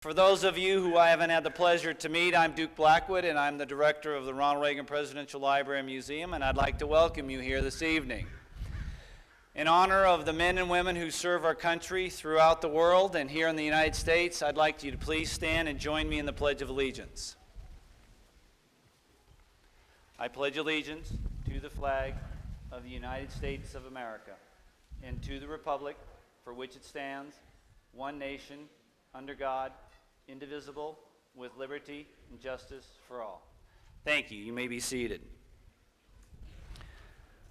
For those of you who I haven't had the pleasure to meet, I'm Duke Blackwood, and I'm the director of the Ronald Reagan Presidential Library and Museum, and I'd like to welcome you here this evening. In honor of the men and women who serve our country throughout the world and here in the United States, I'd like you to please stand and join me in the Pledge of Allegiance. I pledge allegiance to the flag of the United States of America and to the republic for which it stands, one nation, under God, indivisible, with liberty and justice for all. Thank you. You may be seated.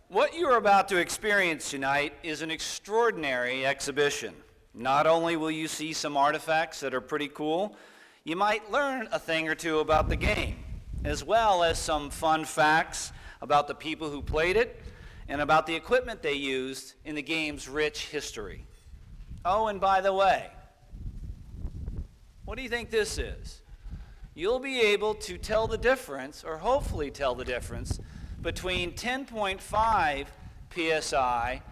What you are about to experience tonight is an extraordinary exhibition. Not only will you see some artifacts that are pretty cool, you might learn a thing or two about the game, as well as some fun facts about the people who played it and about the equipment they used in the game's rich history. Oh, and by the way, what do you think this is? You'll be able to tell the difference, or hopefully tell the difference, between 10.5 psi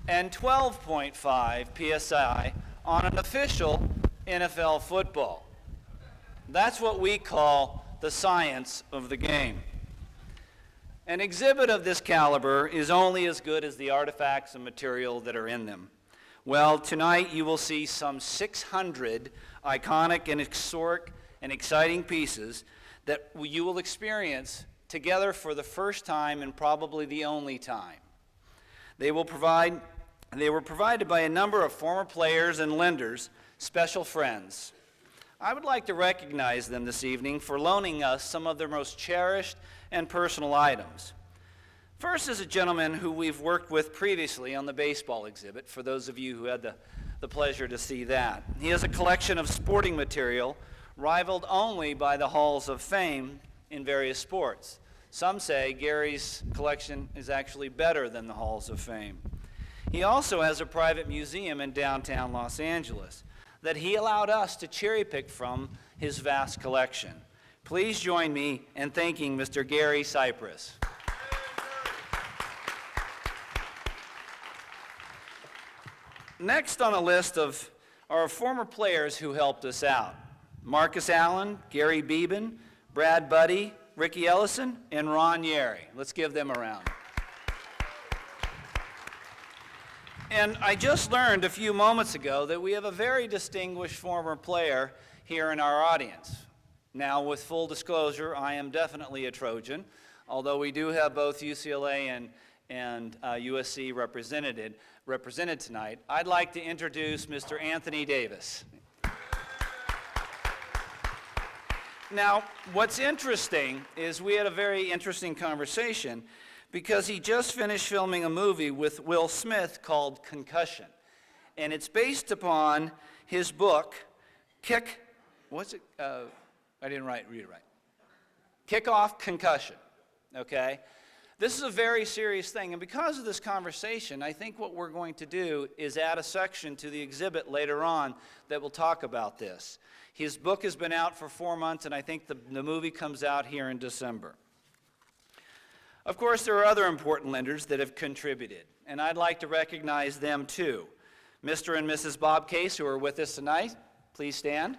and 12.5 psi on an official NFL football. That's what we call the science of the game. An exhibit of this caliber is only as good as the artifacts and material that are in them. Well, tonight you will see some 600 iconic and historic and exciting pieces that you will experience together for the first time and probably the only time. They were provided by a number of former players and lenders, special friends. I would like to recognize them this evening for loaning us some of their most cherished and personal items. First is a gentleman who we've worked with previously on the baseball exhibit, for those of you who had the pleasure to see that. He has a collection of sporting material rivaled only by the Halls of Fame in various sports. Some say Gary's collection is actually better than the Halls of Fame. He also has a private museum in downtown Los Angeles that he allowed us to cherry pick from his vast collection. Please join me in thanking Mr. Gary Cypress. Next on a list of our former players who helped us out: Marcus Allen, Gary Beeben, Brad Budde, Ricky Ellison, and Ron Yeri. Let's give them a round. And I just learned a few moments ago that we have a very distinguished former player here in our audience. Now, with full disclosure, I am definitely a Trojan, although we do have both UCLA and USC represented tonight. I'd like to introduce Mr. Anthony Davis. Now, what's interesting is we had a very interesting conversation because he just finished filming a movie with Will Smith called Concussion. And it's based upon his book, Kick Off Concussion, okay? This is a very serious thing, and because of this conversation, I think what we're going to do is add a section to the exhibit later on that will talk about this. His book has been out for 4 months, and I think the movie comes out here in December. Of course, there are other important lenders that have contributed, and I'd like to recognize them too. Mr. and Mrs. Bob Case, who are with us tonight, please stand.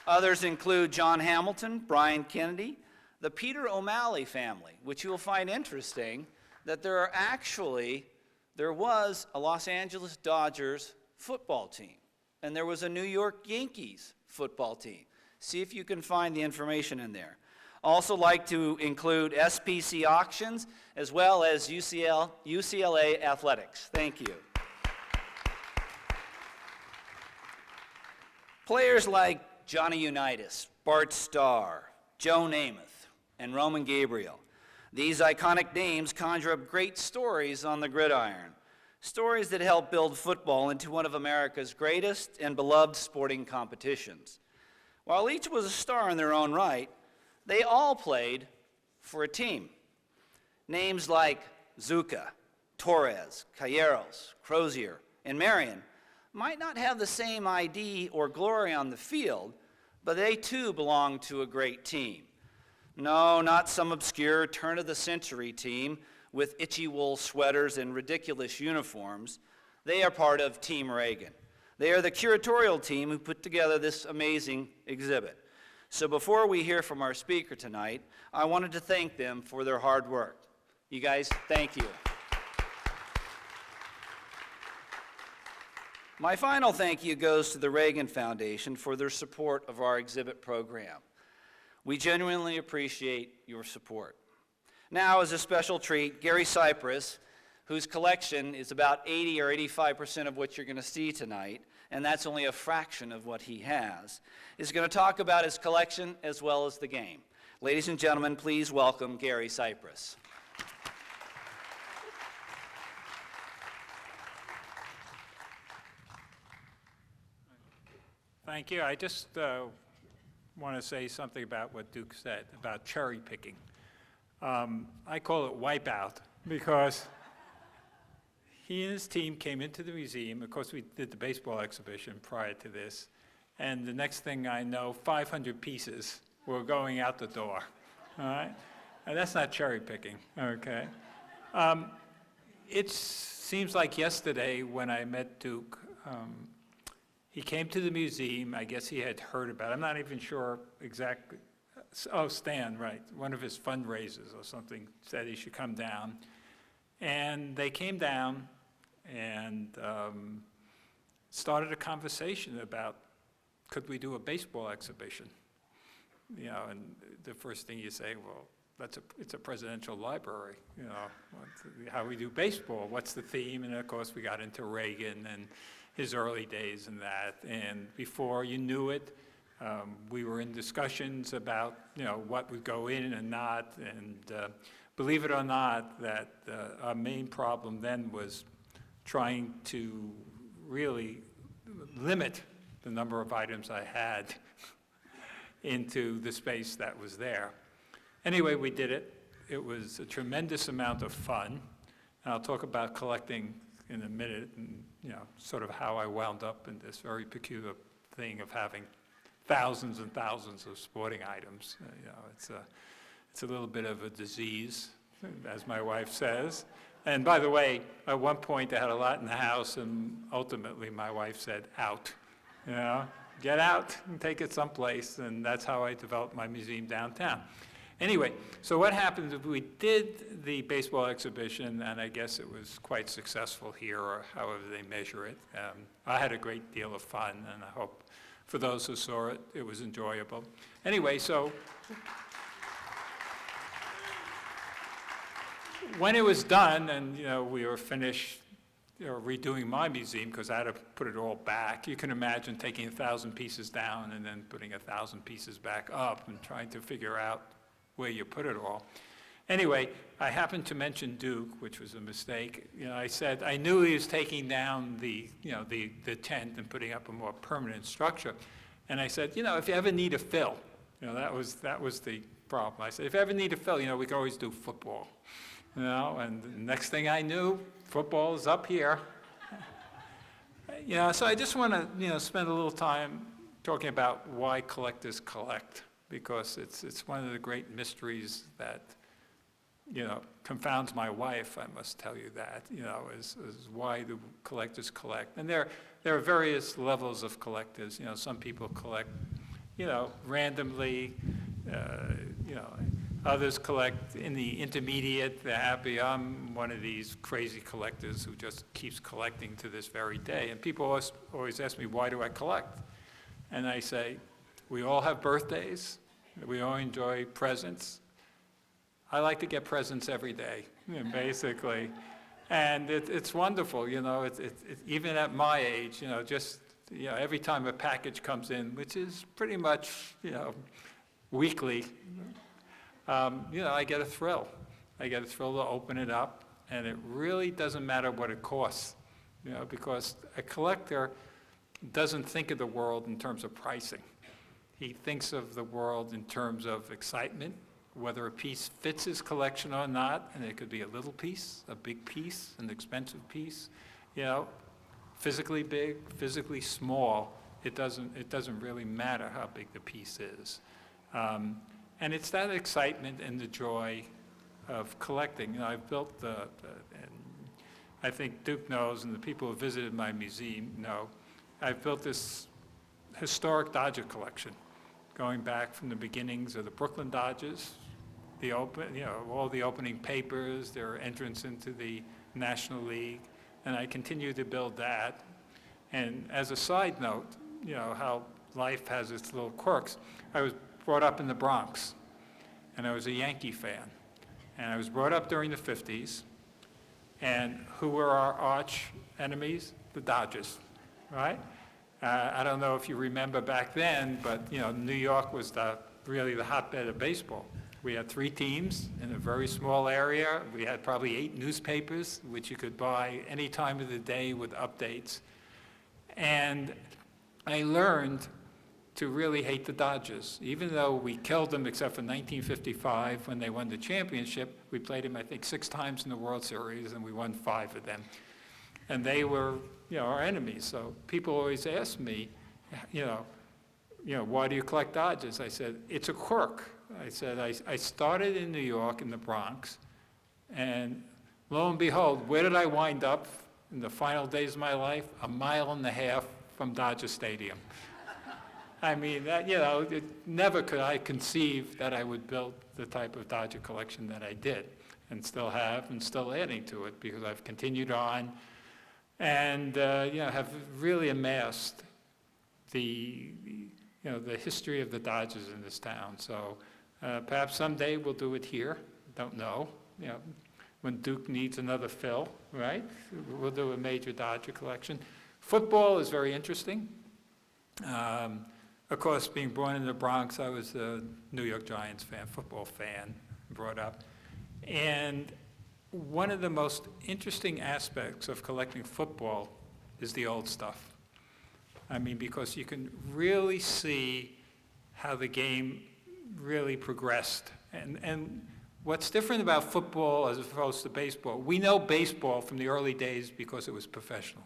Others include John Hamilton, Brian Kennedy, the Peter O'Malley family, which you will find interesting that there was a Los Angeles Dodgers football team, and there was a New York Yankees football team. See if you can find the information in there. Also like to include SPC Auctions, as well as UCLA Athletics. Thank you. Players like Johnny Unitas, Bart Starr, Joe Namath, and Roman Gabriel. These iconic names conjure up great stories on the gridiron, stories that help build football into one of America's greatest and beloved sporting competitions. While each was a star in their own right, they all played for a team. Names like Zucca, Torres, Calleros, Crozier, and Marion might not have the same ID or glory on the field, but they too belong to a great team. No, not some obscure turn-of-the-century team with itchy wool sweaters and ridiculous uniforms. They are part of Team Reagan. They are the curatorial team who put together this amazing exhibit. So before we hear from our speaker tonight, I wanted to thank them for their hard work. You guys, thank you. My final thank you goes to the Reagan Foundation for their support of our exhibit program. We genuinely appreciate your support. Now, as a special treat, Gary Cypress, whose collection is about 80 or 85% of what you're going to see tonight, and that's only a fraction of what he has, is going to talk about his collection as well as the game. Ladies and gentlemen, please welcome Gary Cypress. Thank you. I just want to say something about what Duke said about cherry picking. I call it wipeout because he and his team came into the museum. Of course, we did the baseball exhibition prior to this. And the next thing I know, 500 pieces were going out the door. All right? And that's not cherry picking, okay? It seems like yesterday when I met Duke, he came to the museum. I guess he had heard about it. I'm not even sure exactly. Oh, Stan, right. One of his fundraisers or something said he should come down. And they came down and started a conversation about, could we do a baseball exhibition? You know, and the first thing you say, well, it's a presidential library, you know, how we do baseball, what's the theme? And of course we got into Reagan and his early days and that. And before you knew it, we were in discussions about, you know, what would go in and not. And believe it or not, that our main problem then was trying to really limit the number of items I had into the space that was there. Anyway, we did it. It was a tremendous amount of fun. And I'll talk about collecting in a minute and, you know, sort of how I wound up in this very peculiar thing of having thousands and thousands of sporting items. You know, it's a little bit of a disease, as my wife says. And by the way, at one point I had a lot in the house, and ultimately my wife said, out. You know, get out and take it someplace, and that's how I developed my museum downtown. Anyway, so what happened is we did the baseball exhibition, and I guess it was quite successful here, or however they measure it. I had a great deal of fun, and I hope for those who saw it, it was enjoyable. Anyway, so when it was done, and you know, we were finished, you know, redoing my museum because I had to put it all back. You can imagine taking 1,000 pieces down and then putting 1,000 pieces back up and trying to figure out where you put it all. Anyway, I happened to mention Duke, which was a mistake. You know, I said I knew he was taking down the, you know, the tent and putting up a more permanent structure, and I said, you know, if you ever need a fill, you know, that was the problem. I said, if you ever need a fill, you know, we can always do football, you know. And the next thing I knew, football is up here. You know, so I just want to, you know, spend a little time talking about why collectors collect, because it's one of the great mysteries that, you know, confounds my wife, I must tell you that, you know, is why do collectors collect. And there are various levels of collectors. You know, some people collect, you know, randomly, you know, others collect in the intermediate, they're happy. I'm one of these crazy collectors who just keeps collecting to this very day. And people always ask me, why do I collect? And I say, we all have birthdays. We all enjoy presents. I like to get presents every day, you know, basically. And it's wonderful, you know, even at my age, you know, just, you know, every time a package comes in, which is pretty much, you know, weekly, you know, I get a thrill. I get a thrill to open it up, and it really doesn't matter what it costs, you know, because a collector doesn't think of the world in terms of pricing. He thinks of the world in terms of excitement, whether a piece fits his collection or not, and it could be a little piece, a big piece, an expensive piece, you know, physically big, physically small. It doesn't really matter how big the piece is. And it's that excitement and the joy of collecting. You know, I've built and I think Duke knows, and the people who visited my museum know, I've built this historic Dodger collection, going back from the beginnings of the Brooklyn Dodgers, all the opening papers, their entrance into the National League, and I continue to build that. And as a side note, how life has its little quirks, I was brought up in the Bronx, and I was a Yankee fan. And I was brought up during the 50s, and who were our arch enemies? The Dodgers, right? I don't know if you remember back then, but New York was really the hotbed of baseball. We had 3 teams in a very small area. We had probably 8 newspapers, which you could buy any time of the day with updates. And I learned to really hate the Dodgers. Even though we killed them, except for 1955 when they won the championship, we played them, I think, 6 times in the World Series, and we won 5 of them. And they were, our enemies. So people always ask me, why do you collect Dodgers? I said, it's a quirk. I said, I started in New York, in the Bronx, and lo and behold, where did I wind up in the final days of my life? 1.5 miles from Dodger Stadium. I mean, never could I conceive that I would build the type of Dodger collection that I did, and still have, and still adding to it, because I've continued on, and have really amassed the history of the Dodgers in this town. So perhaps someday we'll do it here. Don't know. When Duke needs another fill, right? We'll do a major Dodger collection. Football is very interesting. Of course, being born in the Bronx, I was a New York Giants fan, football fan, brought up. And one of the most interesting aspects of collecting football is the old stuff. I mean, because you can really see how the game really progressed. And what's different about football as opposed to baseball, we know baseball from the early days because it was professional.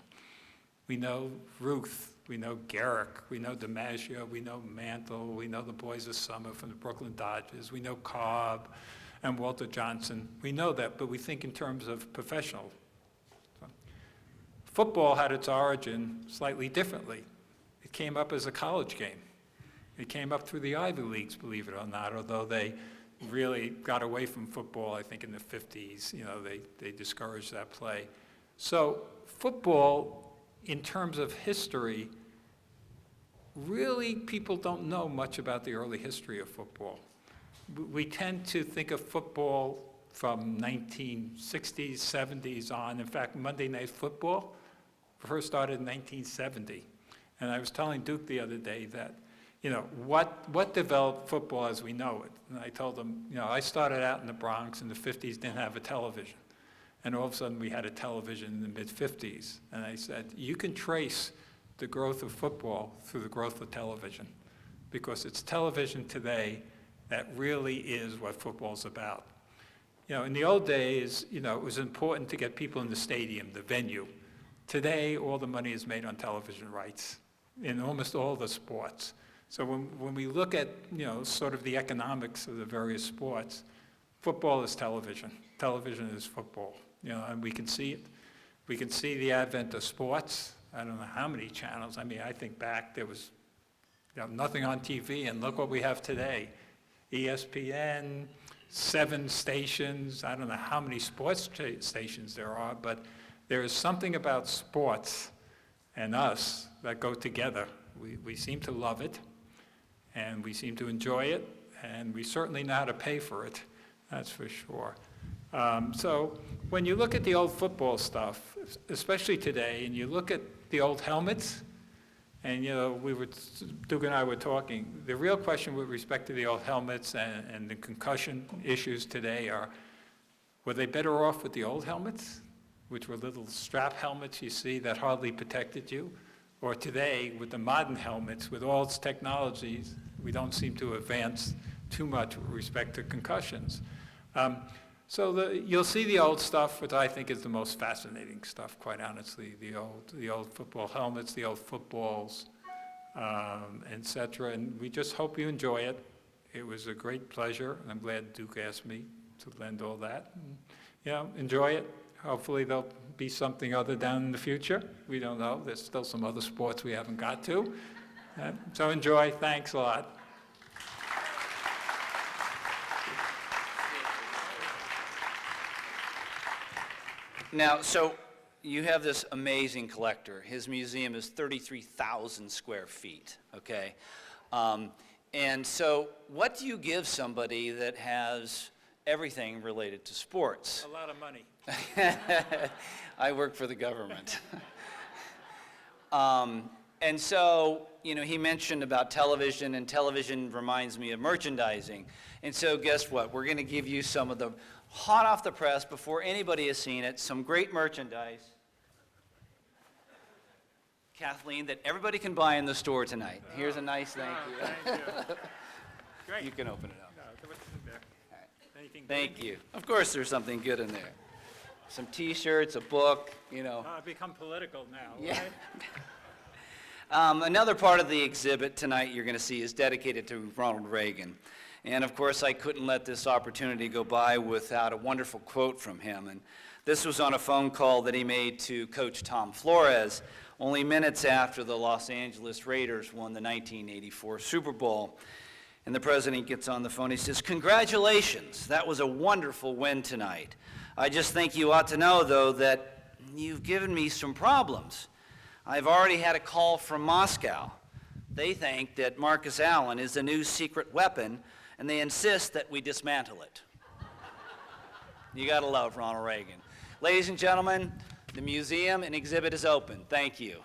We know Ruth, we know Garrick, we know DiMaggio, we know Mantle, we know the Boys of Summer from the Brooklyn Dodgers, we know Cobb and Walter Johnson. We know that, but we think in terms of professional. So, football had its origin slightly differently. It came up as a college game. It came up through the Ivy Leagues, believe it or not, although they really got away from football, I think, in the 50s. They discouraged that play. So football, in terms of history, really people don't know much about the early history of football. We tend to think of football from 1960s, 70s on. In fact, Monday Night Football first started in 1970. And I was telling Duke the other day that, what developed football as we know it? And I told him, I started out in the Bronx in the 50s, didn't have a television. And all of a sudden we had a television in the mid-50s. And I said, you can trace the growth of football through the growth of television, because it's television today that really is what football's about. In the old days, it was important to get people in the stadium, the venue. Today, all the money is made on television rights in almost all the sports. So when we look at, sort of the economics of the various sports, football is television. Television is football, and we can see it. We can see the advent of sports. I don't know how many channels. I mean, I think back there was nothing on TV, and look what we have today. ESPN, 7 stations. I don't know how many sports stations there are, but there is something about sports and us that go together. We seem to love it, and we seem to enjoy it, and we certainly know how to pay for it, that's for sure. So when you look at the old football stuff, especially today, and you look at the old helmets, and Duke and I were talking, the real question with respect to the old helmets and the concussion issues today are, were they better off with the old helmets, which were little strap helmets you see that hardly protected you? Or today, with the modern helmets, with all its technologies, we don't seem to advance too much with respect to concussions. So you'll see the old stuff, which I think is the most fascinating stuff, quite honestly, the old football helmets, the old footballs, et cetera. And we just hope you enjoy it. It was a great pleasure, and I'm glad Duke asked me to lend all that. And, enjoy it. Hopefully they'll be something other down in the future. We don't know. There's still some other sports we haven't got to. So enjoy. Thanks a lot. Now, so you have this amazing collector. His museum is 33,000 square feet, okay? And so what do you give somebody that has everything related to sports? A lot of money. I work for the government. And so, you know, he mentioned about television, and television reminds me of merchandising. And so guess what? We're going to give you some of the hot off the press, before anybody has seen it, some great merchandise, Kathleen, that everybody can buy in the store tonight. Here's a nice thank you. Thank you. Great. You can open it up. No, what's in there? Anything Thank good? you. Of course there's something good in there. Some T-shirts, a book, you know. I've become political now, Yeah. right? Another part of the exhibit tonight you're going to see is dedicated to Ronald Reagan. And of course, I couldn't let this opportunity go by without a wonderful quote from him. And this was on a phone call that he made to Coach Tom Flores only minutes after the Los Angeles Raiders won the 1984 Super Bowl. And the president gets on the phone. He says, "Congratulations, that was a wonderful win tonight. I just think you ought to know, though, that you've given me some problems. I've already had a call from Moscow. They think that Marcus Allen is the new secret weapon, and they insist that we dismantle it." You gotta love Ronald Reagan. Ladies and gentlemen, the museum and exhibit is open. Thank you.